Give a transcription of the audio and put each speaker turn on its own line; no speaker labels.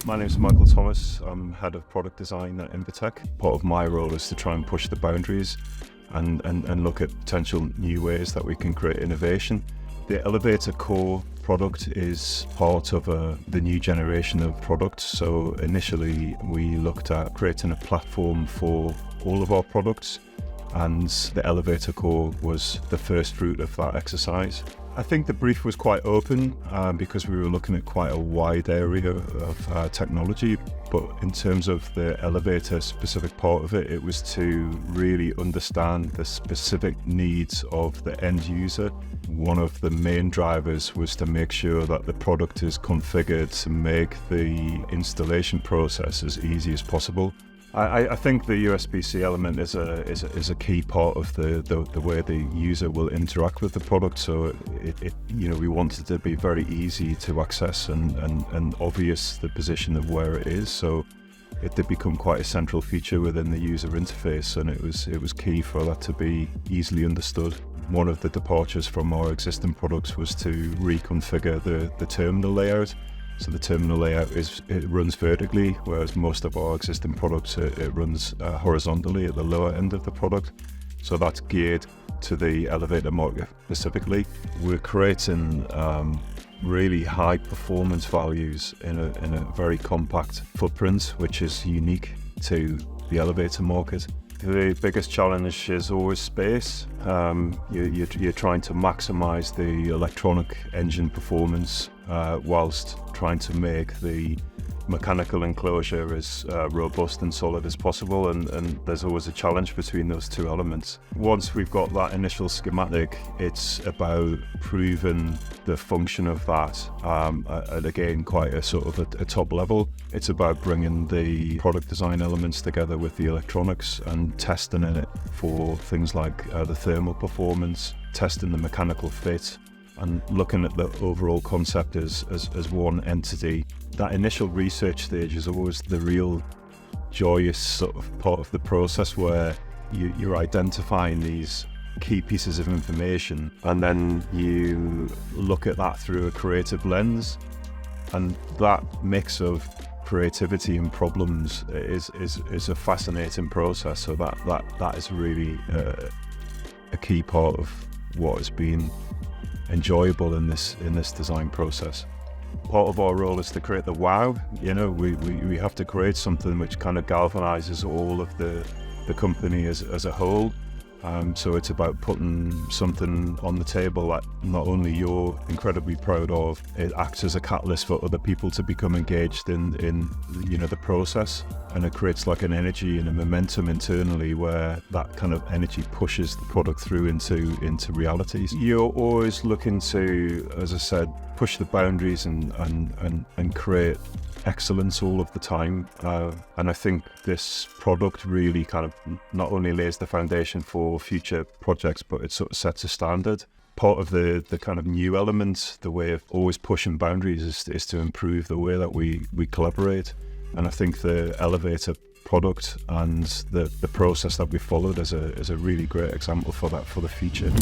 My name is Michael Thomas. I'm head of product design at Invertek. Part of my role is to try and push the boundaries and look at potential new ways that we can create innovation. The Elevator Core product is part of the new generation of products. So initially we looked at creating a platform for all of our products, and the Elevator Core was the first fruit of that exercise. I think the brief was quite open because we were looking at quite a wide area of technology, but in terms of the elevator specific part of it, it was to really understand the specific needs of the end user. One of the main drivers was to make sure that the product is configured to make the installation process as easy as possible. I think the USB-C element is a key part of the way the user will interact with the product. So we want it to be very easy to access and obvious the position of where it is. So it did become quite a central feature within the user interface, and it was key for that to be easily understood. One of the departures from our existing products was to reconfigure the terminal layout. So the terminal layout runs vertically, whereas most of our existing products, it runs horizontally at the lower end of the product. So that's geared to the elevator market specifically. We're creating really high performance values in a very compact footprint, which is unique to the elevator market. The biggest challenge is always space. You're trying to maximize the electronic engine performance whilst trying to make the mechanical enclosure as robust and solid as possible, and there's always a challenge between those two elements. Once we've got that initial schematic, it's about proving the function of that at again quite a sort of a top level. It's about bringing the product design elements together with the electronics and testing in it for things like the thermal performance, testing the mechanical fit, and looking at the overall concept as one entity. That initial research stage is always the real joyous sort of part of the process, where you're identifying these key pieces of information, and then you look at that through a creative lens, and that mix of creativity and problems is a fascinating process. So that is really a key part of what has been enjoyable in this design process. Part of our role is to create the wow. We have to create something which kind of galvanizes all of the company as a whole. So it's about putting something on the table that not only you're incredibly proud of, it acts as a catalyst for other people to become engaged in the process, and it creates like an energy and a momentum internally where that kind of energy pushes the product through into realities. You're always looking to, as I said, push the boundaries and create excellence all of the time, and I think this product really kind of not only lays the foundation for future projects, but it sort of sets a standard. Part of the kind of new element, the way of always pushing boundaries, is to improve the way that we collaborate, and I think the elevator product and the process that we followed is a really great example for that for the future.